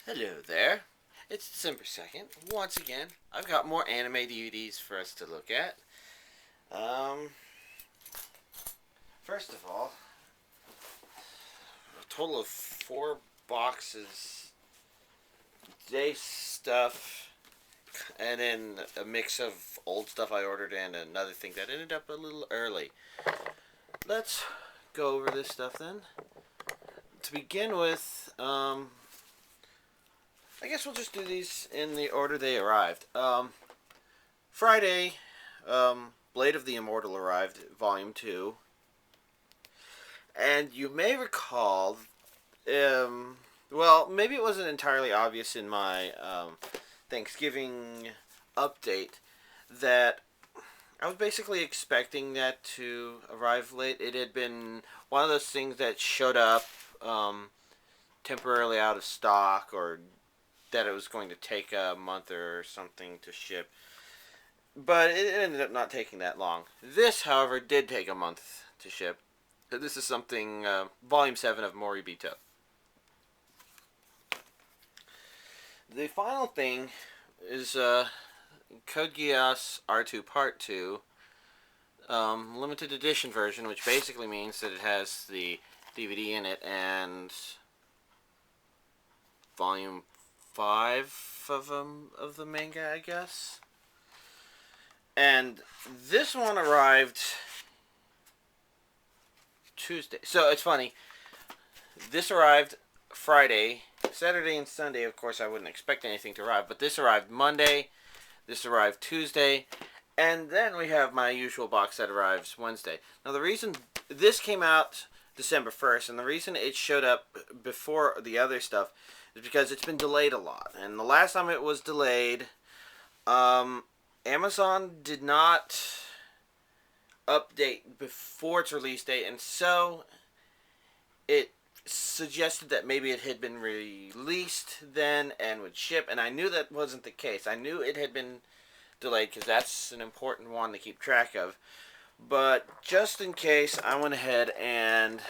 Hello there. It's December 2nd. Once again, I've got more anime DVDs for us to look at. Um, First of all, a total of 4 boxes. Day stuff, and then a mix of old stuff I ordered and another thing that ended up a little early. Let's go over this stuff then. To begin with, I guess we'll just do these in the order they arrived. Friday, Blade of the Immortal arrived, Volume 2. And you may recall, well, maybe it wasn't entirely obvious in my Thanksgiving update that I was basically expecting that to arrive late. It had been one of those things that showed up temporarily out of stock, or that it was going to take a month or something to ship. But it ended up not taking that long. This, however, did take a month to ship. This is something, Volume 7 of Moribito. The final thing is Code Geass R2 Part 2, limited edition version, which basically means that it has the DVD in it and Volume 5 of the manga, I guess. And this one arrived Tuesday. So it's funny. This arrived Friday. Saturday and Sunday, of course, I wouldn't expect anything to arrive. But this arrived Monday. This arrived Tuesday. And then we have my usual box that arrives Wednesday. Now, the reason this came out December 1st, and the reason it showed up before the other stuff is because it's been delayed a lot. And the last time it was delayed, Amazon did not update before its release date, and so it suggested that maybe it had been released then and would ship, and I knew that wasn't the case. I knew it had been delayed because that's an important one to keep track of. But just in case, I went ahead and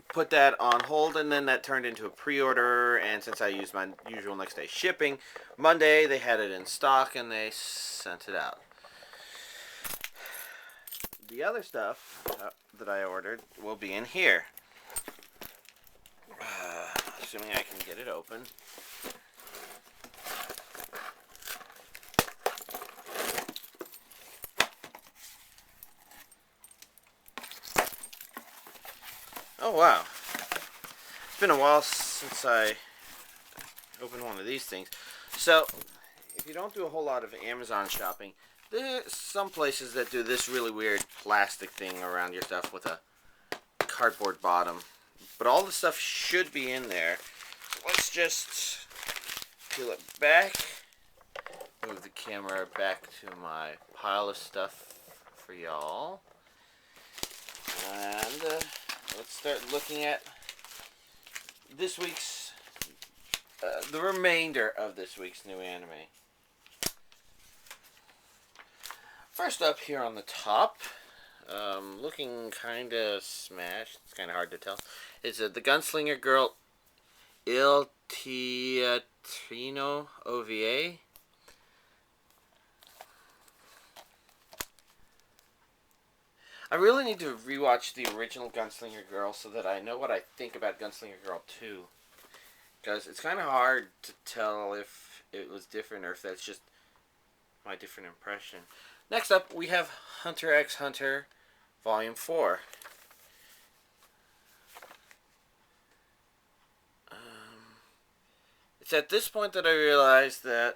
put that on hold, and then that turned into a pre-order, and since I used my usual next day shipping, Monday they had it in stock and they sent it out. The other stuff that I ordered will be in here. Assuming I can get it open. Oh wow. It's been a while since I opened one of these things. So, if you don't do a whole lot of Amazon shopping, there's some places that do this really weird plastic thing around your stuff with a cardboard bottom. But all the stuff should be in there. So let's just peel it back. Move the camera back to my pile of stuff for y'all. And let's start looking at this week's, the remainder of this week's new anime. First up here on the top, looking kind of smashed, it's kind of hard to tell, is the Gunslinger Girl Il Treatino OVA. I really need to rewatch the original Gunslinger Girl so that I know what I think about Gunslinger Girl 2. Because it's kind of hard to tell if it was different or if that's just my different impression. Next up, we have Hunter x Hunter Volume 4. It's at this point that I realized that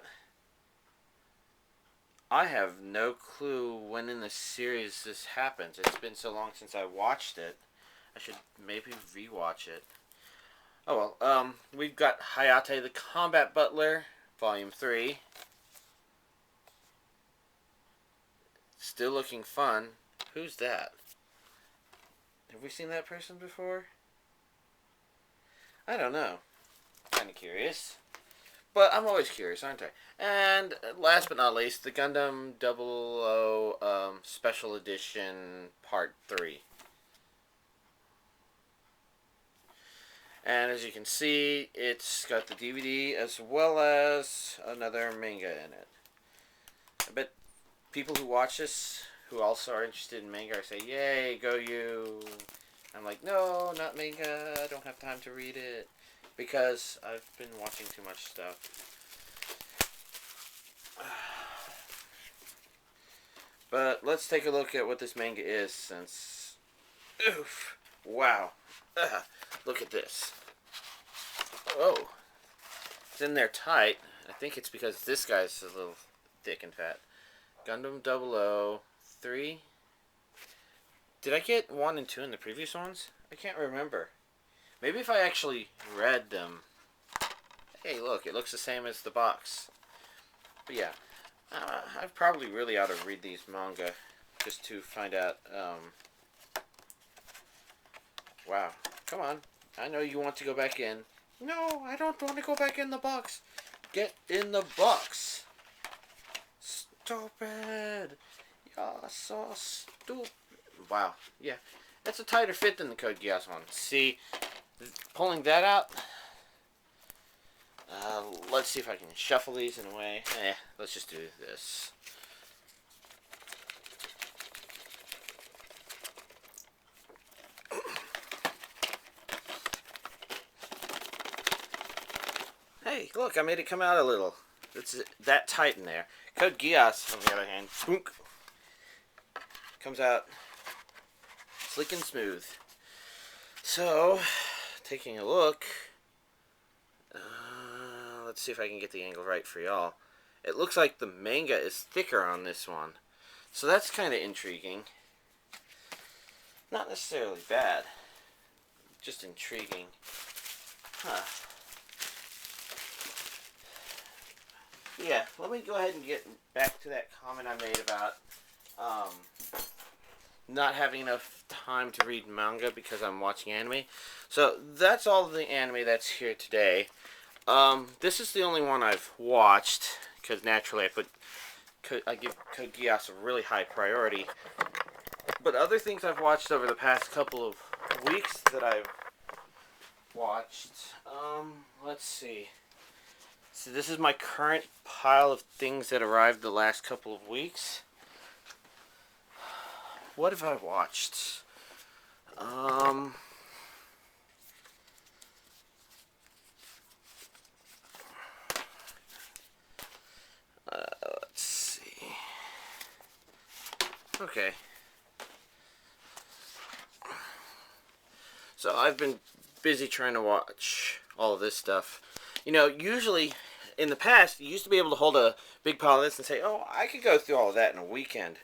I have no clue when in the series this happens. It's been so long since I watched it. I should maybe rewatch it. Oh well, we've got Hayate the Combat Butler, Volume 3. Still looking fun. Who's that? Have we seen that person before? I don't know. Kind of curious. But I'm always curious, aren't I? And last but not least, the Gundam 00 Special Edition Part 3. And as you can see, it's got the DVD as well as another manga in it. I bet people who watch this, who also are interested in manga, say, "Yay, go you!" I'm like, no, not manga. I don't have time to read it because I've been watching too much stuff. But let's take a look at what this manga is, since... Oof! Wow! Look at this. Oh! It's in there tight. I think it's because this guy's a little thick and fat. Gundam 003. Did I get 1 and 2 in the previous ones? I can't remember. Maybe if I actually read them. Hey, look, it looks the same as the box. But yeah, I probably really ought to read these manga just to find out. Wow, come on. I know you want to go back in. No, I don't want to go back in the box. Get in the box. Stupid. You're so stupid. Wow, yeah. That's a tighter fit than the Code Geass one. See, pulling that out. Let's see if I can shuffle these in a way. Let's just do this. Hey, look, I made it come out a little. It's that tight in there. Code Geass, on the other hand, comes out slick and smooth. So, taking a look, let's see if I can get the angle right for y'all. It looks like the manga is thicker on this one. So that's kind of intriguing. Not necessarily bad. Just intriguing. Huh. Yeah, let me go ahead and get back to that comment I made about not having enough time to read manga because I'm watching anime. So that's all the anime that's here today. This is the only one I've watched because naturally I give Code Geass a really high priority. But other things I've watched over the past couple of weeks that I've watched, let's see. So this is my current pile of things that arrived the last couple of weeks. What have I watched? Let's see. Okay. So I've been busy trying to watch all of this stuff. You know, usually in the past, you used to be able to hold a big pile of this and say, oh, I could go through all of that in a weekend.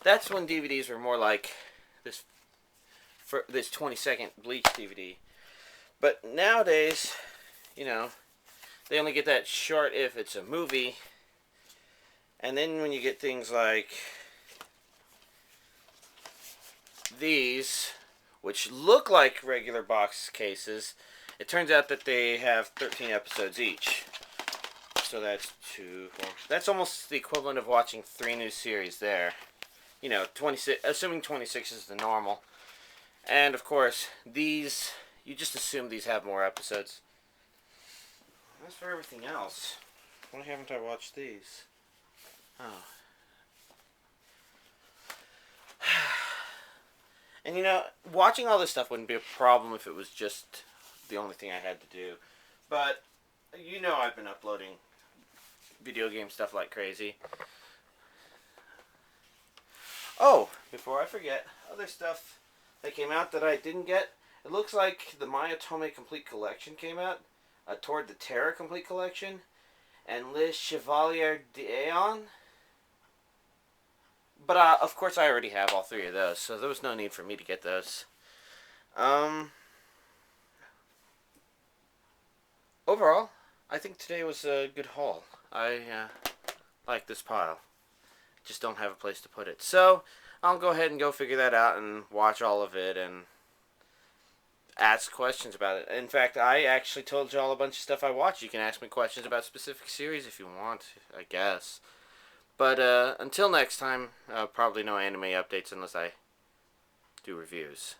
That's when DVDs were more like this 20-second Bleach DVD. But nowadays, you know, they only get that short if it's a movie. And then when you get things like these, which look like regular box cases, it turns out that they have 13 episodes each. So that's 2, 4. That's almost the equivalent of watching 3 new series there. You know, 26, assuming 26 is the normal. And of course, these, you just assume these have more episodes. As for everything else, why haven't I watched these? Oh. And you know, watching all this stuff wouldn't be a problem if it was just the only thing I had to do. But, you know I've been uploading video game stuff like crazy. Oh, before I forget, other stuff that came out that I didn't get. It looks like the My-Otome Complete Collection came out, toward the Terra Complete Collection, and Le Chevalier d'Aeon. But, of course, I already have all 3 of those, so there was no need for me to get those. Overall, I think today was a good haul. I like this pile. Just don't have a place to put it. So, I'll go ahead and go figure that out and watch all of it and ask questions about it. In fact, I actually told y'all a bunch of stuff I watched. You can ask me questions about specific series if you want, I guess. But until next time, probably no anime updates unless I do reviews.